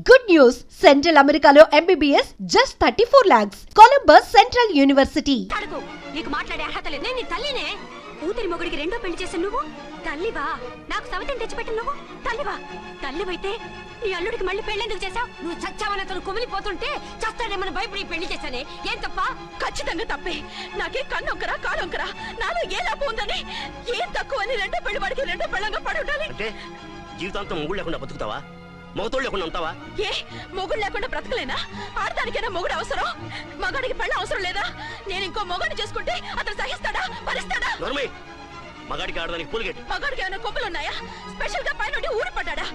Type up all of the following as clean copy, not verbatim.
Good news! Central Americalo MBBS just 34 lakhs. Columbus Central University. తడకు నీకు మాట్లాడే అర్హత లేదు. నేను నీ తల్లినే. కూతురి మొగుడికి రెండో పెళ్లి చేసిన నువ్వు తల్లివా? నాకు సవతిని తెచ్చిపెట్టిన నువ్వు తల్లివా? తల్లివైతే నీ అల్లుడికి మళ్ళీ పెళ్లి చేశావు? నువ్వు చచ్చావని అతను కుమిలిపోతుంటే చస్తాడేమని భయపడి పెళ్లి చేశానే. ఏం తప్ప? ఖచ్చితంగా తప్పే. నాకే కన్నొక్కరా కాలొక్కరా నాలో ఏ లాభం ఉందని ఏం తక్కువని రెండో పెళ్లి వాడికి రెండో పెళ్ళంగా పడి ఉండాలి. అంటే జీవితాంతం మొగుడు లేకుండా బతుకుతావా? మొగతోడు లేకుండా ఉంటావా? ఏ మొగుడు లేకుండా బ్రతకలేనా? ఆడదానికైనా మొగుడు అవసరం, మగాడికి పెళ్ళ అవసరం లేదా? నేను ఇంకో మొగాడిని చేసుకుంటే అతను సహిస్తాడా, భరిస్తాడా? మగాడికి ఆడదానికి పూలగేట్. మగాడికి ఏమైనా కొబ్బలు ఉన్నాయా? స్పెషల్ గా పైన ఊరి పడ్డాడా?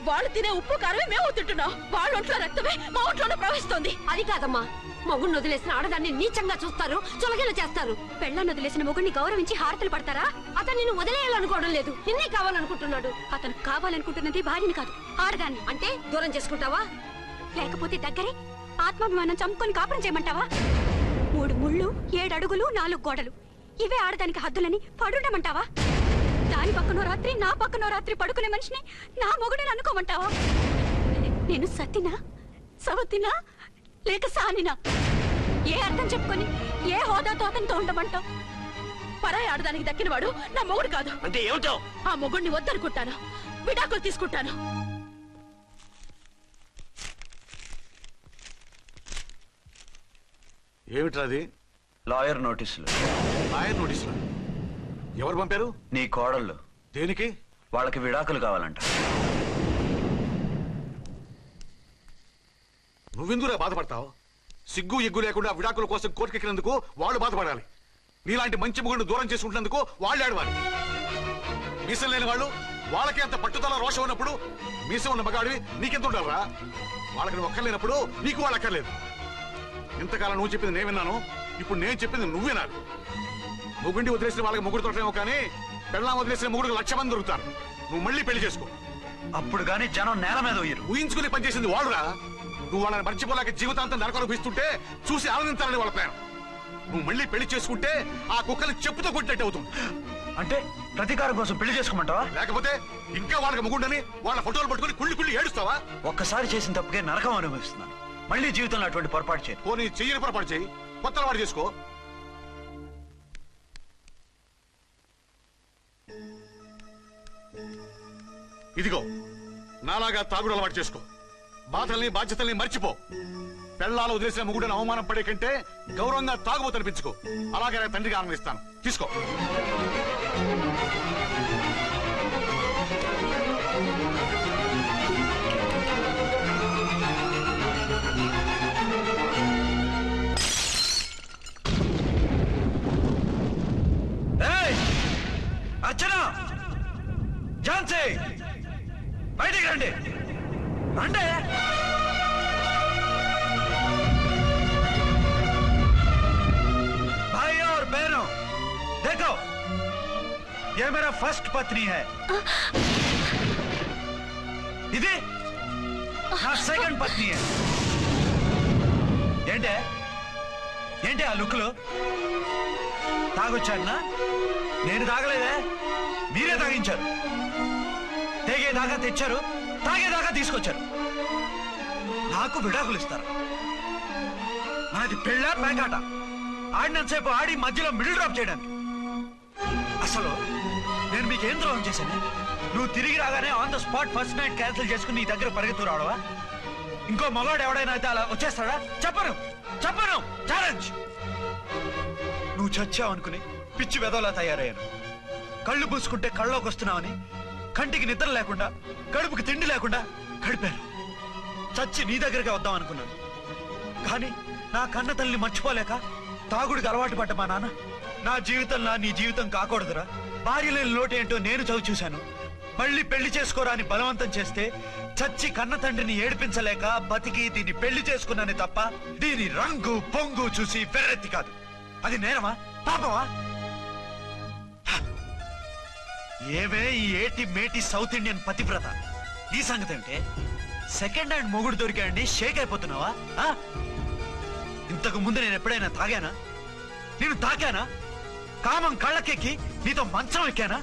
వాళ్ళు తినే ఉప్పు కారమే మేము తింటున్నాం. వాళ్ళ ఒంట్లో రక్తమే మా ఒంట్లోనే ప్రవహిస్తోంది. అది కాదమ్మా, మొగుడిని వదిలేసిన ఆడదాన్ని నీచంగా చూస్తారు, చులగేలా చేస్తారు. పెళ్ళాన్ని వదిలేసిన మొగుడిని గౌరవించి హారతలు పడతారా? అతను నిన్ను వదిలేయాలనుకోవడం లేదు, నిన్నే కావాలనుకుంటున్నాడు. అతను కావాలనుకుంటున్నది భార్యని కాదు, ఆడదాన్ని. అంటే దూరం చేసుకుంటావా? లేకపోతే దగ్గరే ఆత్మాభిమానం చంపుకొని కాపురం చేయమంటావా? 3 ముళ్ళు 7 అడుగులు 4 గోడలు ఇవే ఆడదానికి హద్దులని పడుండమంటావా? దాని పక్కనో రాత్రి నా పక్కనో రాత్రి పడుకునే మనిషిని నా మొగుడిని అనుకోమంటావా? నేను సత్తినా సవతినా లేక సానినా? ఏ అర్థం చెప్పుకొని ఏ హోదాతో అతనితో ఉండమంటావు? పరాయి ఆడదానికి దక్కినవాడు నా మొగుడు కాదు. అంటే ఏమంటావు? ఆ మొగుడిని వద్దనుకుంటాను, విడాకులు తీసుకుంటాను. ఏమిట్రాది? లాయర్ నోటీసులు. లాయర్ నోటీసులు ఎవరు పంపారు? నీ కోడళ్ళు. దేనికి? వాళ్ళకి విడాకులు కావాలంట. నువ్వెందుకురా బాధపడతావు? సిగ్గు ఎగ్గు లేకుండా విడాకుల కోసం కోర్టుకెక్కినందుకు వాళ్ళు బాధపడాలి. నీలాంటి మంచి మొగుడిని దూరం చేసుకుంటున్నందుకు వాళ్ళు ఆడవాలి. మీసం లేని వాళ్ళు వాళ్ళకి అంత పట్టుదల రోషం ఉన్నప్పుడు మీసం ఉన్న మగాడివి నీకెంత ఉండవురా? వాళ్ళకి ఒక్కర్లేనప్పుడు నీకు వాళ్ళు అక్కర్లేదు. ఇంతకాలం నువ్వు చెప్పింది నేను విన్నాను, ఇప్పుడు నేను చెప్పింది నువ్వు వినాలి. మొగుడిని వదిలేసిన వాళ్ళకి మొగుడు తోటమేమో కానీ పెళ్ళాం వదిలేసిన మొగుడికి 1,00,000 మంది దొరుకుతారు. నువ్వు మళ్ళీ పెళ్లి చేసుకో. అప్పుడు గాని జనం నేల మీద ఉయ్యరు. ఊహించుకుని పనిచేసింది వాళ్ళురా. నువ్వు వాళ్ళని మర్చిపోలేక జీవితాంతం నరకం అనుభవిస్తుంటే చూసి ఆనందించాలని వాళ్ళ ప్లాన్. నువ్వు మళ్ళీ పెళ్లి చేసుకుంటే ఆ కుక్కని చెప్పుతో కొట్టినట్టు అవుతుంది. అంటే ప్రతీకారం కోసం పెళ్లి చేసుకోమంటావా? లేకపోతే ఇంకా వాళ్ళకి మొగుడని వాళ్ళ ఫోటోలు పట్టుకుని కుళ్ళి కుళ్ళి ఏడుస్తావా? ఒక్కసారి చేసిన తప్పుకే నరకం అనుభవిస్తున్నాను. మళ్ళీ జీవితంలో అటువంటి పొరపాటు చేయను. పోనీ చెయ్యని పొరపాటు చేయి, కొత్త అలవాటు చేసుకో. ఇదిగో నాలాగా తాగుడు అలవాటు చేసుకో. బాధల్ని బాధ్యతల్ని మర్చిపో. పెళ్ళాలు వదిలేసిన మొగుడని అవమానం పడే కంటే గౌరవంగా తాగుబోతు అనిపించుకో. అలాగే తండ్రిగా ఆనందిస్తాను. తీసుకో. అర్చన, ఝాన్సీ, బయటికి రండి. రండి. भाई और बहनों, देखो, ये मेरा फर्स्ट पत्नी है. ఇది నా సెకండ్ పత్ని. ఏంటే ఏంటి ఆ లుక్లు? తాగొచ్చానా? నేను తాగలేదే, మీరే తాగించారు. తెగేదాకా తెచ్చారు, తాగేదాకా తీసుకొచ్చారు. నాకు విడాకులు ఇస్తారు. మనది పెళ్ళ పేకాట. ఆడినంతసేపు ఆడి మధ్యలో మిడిల్ డ్రాప్ చేయడానికి. అసలు నేను మీకేం ద్రోహం చేశాను? నువ్వు తిరిగి రాగానే on the spot first night cancel చేసుకుని నీ దగ్గర పరిగెత్తు రావడవా? ఇంకో మగాడు ఎవడైనా అయితే అలా వచ్చేస్తాడా? చెప్పను చెప్పను, ఛాలెంజ్. నువ్వు చచ్చావు అనుకుని పిచ్చి వెదవలా తయారయ్యాను. కళ్ళు పూసుకుంటే కళ్ళలోకి వస్తున్నావని కంటికి నిద్ర లేకుండా కడుపుకి తిండి లేకుండా గడిపాను. చచ్చి నీ దగ్గరగా వద్దాం అనుకున్నాను. కానీ నా కన్న తల్లిని మర్చిపోలేక తాగుడికి అలవాటు పడ్డ మా నాన్న నా జీవితంలో నీ జీవితం కాకూడదురా, భార్య లేని లోటు ఏంటో నేను చవి చూశాను. మళ్ళీ పెళ్లి చేసుకోరా అని బలవంతం చేస్తే చచ్చి కన్న తండ్రిని ఏడిపించలేక బతికి దీన్ని పెళ్లి చేసుకున్నానే తప్ప దీని రంగు పొంగు చూసి వెర్రెత్తి కాదు. అది నేరమా, పాపమా? ఏవే ఈ ఏటి మేటి సౌత్ ఇండియన్ పతివ్రత, ఈ సంగతి అంటే సెకండ్ హ్యాండ్ మొగుడు దొరికాయండి షేక్ అయిపోతున్నావా? ఇంతకు ముందు నేను ఎప్పుడైనా తాగానా? నేను తాకానా? కామం కళ్ళకెక్కి నీతో మంచం ఎక్కానా?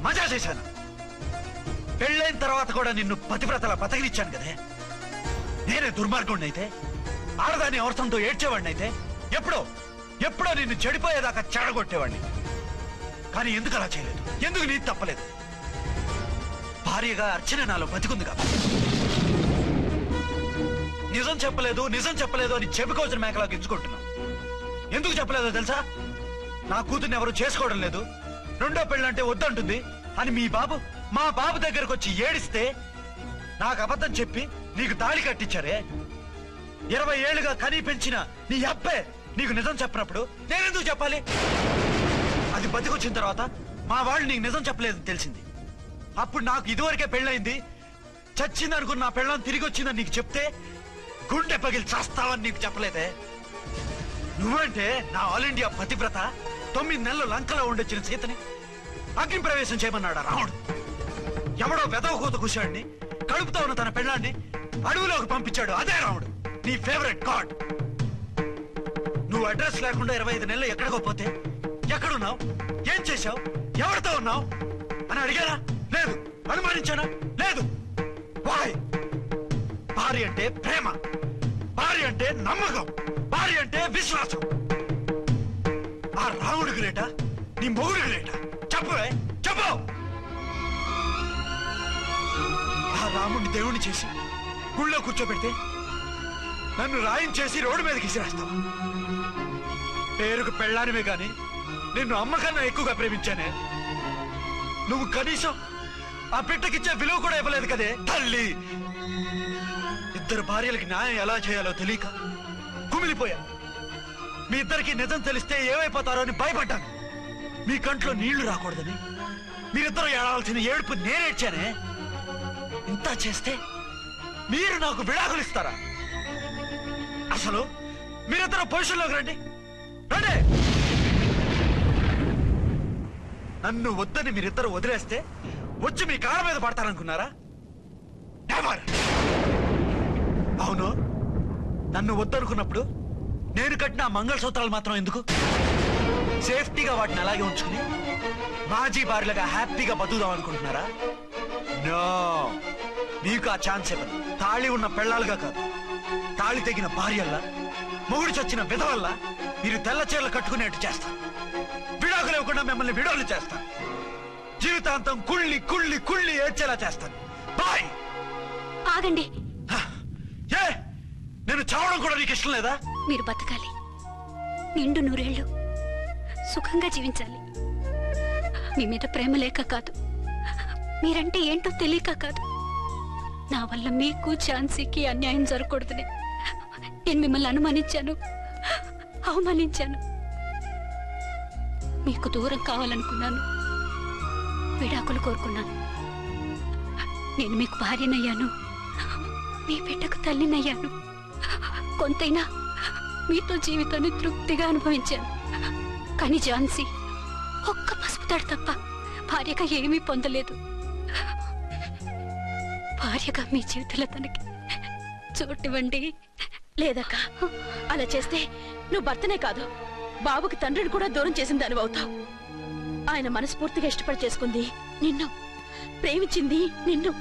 మజా చేశానా? పెళ్ళైన తర్వాత కూడా నిన్ను పతివ్రతలా బతకనిచ్చాను కదే. నేనే దుర్మార్గుడిని అయితే, ఆడదాన్ని అవసరంతో ఏడ్చేవాడిని అయితే, ఎప్పుడో నిన్ను చెడిపోయేదాకా చెడగొట్టేవాడిని. కానీ ఎందుకు అలా చేయలేదు? ఎందుకు నీది తప్పలేదు? భార్యగా అర్చన నాలో బతికుంది కాబట్టి. నిజం చెప్పలేదు అని చెప్పుకోవచ్చిన మేకలాగా ఇచ్చుకుంటున్నావు. ఎందుకు చెప్పలేదో తెలుసా? నా కూతుర్ని ఎవరు చేసుకోవడం లేదు, రెండో పెళ్ళంటే వద్దంటుంది అని మా బాబు దగ్గరకు వచ్చి ఏడిస్తే నాకు అబద్ధం చెప్పి నీకు తాళి కట్టించారే. 20 ఏళ్లుగా కనీ పెంచిన నీ అబ్బే నీకు నిజం చెప్పినప్పుడు నేనెందుకు చెప్పాలి? అది బతికొచ్చిన తర్వాత మా వాళ్ళు నీకు నిజం చెప్పలేదని తెలిసింది. అప్పుడు నాకు ఇదివరకే పెళ్ళయింది, చచ్చిందనుకున్న నా పెళ్ళం తిరిగి వచ్చిందని నీకు చెప్తే గుండె పగిలి చస్తావని నీకు చెప్పలేదే. నువ్వంటే నా ఆల్ ఇండియా పతివ్రత 9 నెలలు లంకలో ఉండొచ్చిన సీతని అగ్ని ప్రవేశం చేయమన్నాడా రాముడు? ఎవడో వెదవ కూత కూర్చాడిని, కడుపుతో ఉన్న తన పెళ్ళాన్ని అడవిలోకి పంపించాడు. అదే రాముడు, నీ ఫేవరెట్ గాడ్. నువ్వు అడ్రస్ లేకుండా 25 నెలలు ఎక్కడికో పోతే ఎక్కడున్నావు, ఏం చేశావు, ఎవరితో ఉన్నావు అని అడిగారా? లేదు. అనుమానించానా? లేదు. వాయ్? భార్య అంటే ప్రేమ, భార్య అంటే నమ్మకం, భార్య అంటే విశ్వాసం. ఆ రాముడు గ్రేటా, నీ మొగుడు గ్రేటా? చెప్పవే, చెప్పు. ఆ రాముడిని దేవుణ్ణి చేసి గుళ్ళో కూర్చోబెడితే నన్ను రాయించేసి రోడ్డు మీదకి విసిరేస్తావు. పేరుకు పెళ్ళానివే గాని నిన్ను అమ్మకన్నా ఎక్కువగా ప్రేమించానే. నువ్వు కనీసం ఆ బిడ్డకిచ్చే విలువ కూడా ఇవ్వలేదు కదే తల్లి. 2 భార్యలకి న్యాయం ఎలా చేయాలో తెలియక కుమిలిపోయా. మీ ఇద్దరికి నిజం తెలిస్తే ఏమైపోతారో అని భయపడ్డాను. మీ కంట్లో నీళ్లు రాకూడదని మీరిద్దరూ ఏడాల్సిన ఏడుపు నేనేడ్చానే. ఇంత చేస్తే మీరు నాకు విడాకులు ఇస్తారా? అసలు మీరిద్దరు పొజిషన్లోకి రండి. నన్ను వద్దని మీరిద్దరు వదిలేస్తే వచ్చి మీ కాళ్ళ మీద పడతారనుకున్నారా? నెవర్. అవును, నన్ను వద్దనుకున్నప్పుడు నేను కట్టిన మంగళసూత్రాలు మాత్రం ఎందుకు? సేఫ్టీగా వాటిని అలాగే ఉంచుకుని మాజీ భార్యలుగా హ్యాపీగా బతుకుదాం అనుకుంటున్నారా? నో, మీకు ఆ ఛాన్స్ ఇవ్వను. తాళి ఉన్న పెళ్ళాలుగా కాదు, తాళి తెగిన భార్యల్లా, మొగుడు చచ్చిన విధవల్లా మీరు తెల్ల చీరలు కట్టుకునేట్టు చేస్తాను. విడాకులు ఇవ్వకుండా మిమ్మల్ని విడాకులు చేస్తాను. జీవితాంతం కుళ్ళి కుళ్ళి కుళ్ళి ఏడ్చేలా చేస్తాను. బాయ్. ఆగండి. ఏ, నేను చావడం కూడా నీకు ఇష్టం లేదా? మీరు బతకాలి, నిండు 100 ఏళ్ళు సుఖంగా జీవించాలి. మీ మీద ప్రేమ లేక కాదు, మీరంటే ఏంటో తెలియక కాదు. నా వల్ల మీకు ఝాన్సీకి అన్యాయం జరగకూడదని నేను మిమ్మల్ని అనుమానించాను, అవమానించాను. మీకు దూరం కావాలనుకున్నాను, విడాకులు కోరుకున్నాను. నేను మీకు భార్యనయ్యాను, మీ బిడ్డకు తల్లినయ్యాను. కొంతైనా మీతో జీవితాన్ని తృప్తిగా అనుభవించాను. కానీ ఝాన్సీ ఒక్క పసుపుతాడు తప్ప భార్యగా ఏమీ పొందలేదు. భార్యగా మీ జీవితంలో తనకి చోటివ్వండి. లేదక్క, అలా చేస్తే నువ్వు భర్తనే కాదు, బాబుకి తండ్రిని కూడా దూరం చేసిన దానివి అవుతావు. ఆయన మనస్ఫూర్తిగా ఇష్టపడి చేసుకుంది నిన్ను, ప్రేమించింది నిన్ను.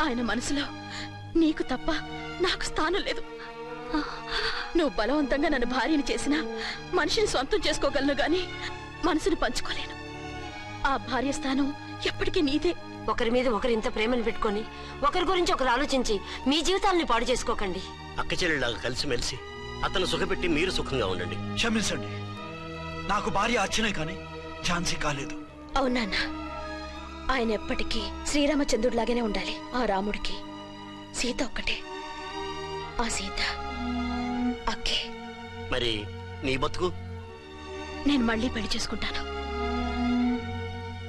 ఆయన మనసులో నీకు తప్ప నాకు స్థానం లేదు. నువ్వు బలవంతంగా నన్ను భార్యని చేసినా మనిషిని సొంతం చేసుకోగలను గాని మనసుని పంచుకోలేను. ఆ భార్య స్థానం ఎప్పటికీ నీదే. ఒకరి మీద ఒకరు ఇంత ప్రేమను పెట్టుకొని ఒకరి గురించి ఒకరు ఆలోచించి మీ జీవితాలని పాడు చేసుకోకండి. అక్క చెల్లెళ్ళలాగా కలిసిమెలిసి అతను సుఖపెట్టి మీరు సుఖంగా ఉండండి. క్షమించండి, నాకు భార్య అర్చనే కానీ ఝాన్సీ కాలేదు. అవునా? ఆయన ఎప్పటికీ శ్రీరామచంద్రుడిలాగానే ఉండాలి. ఆ రాముడికి సీత ఒక్కటే, ఆ సీత అక్కే. మరి నీ బతుకు? నేను మళ్ళీ పెళ్లి చేసుకుంటాను.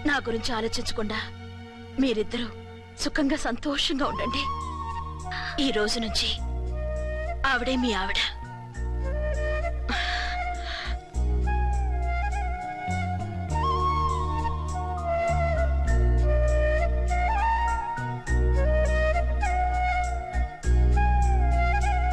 నా గురించి ఆలోచించకుండా మీరిద్దరూ సుఖంగా సంతోషంగా ఉండండి. ఈ రోజు నుంచి ఆవిడే మీ ఆవిడ.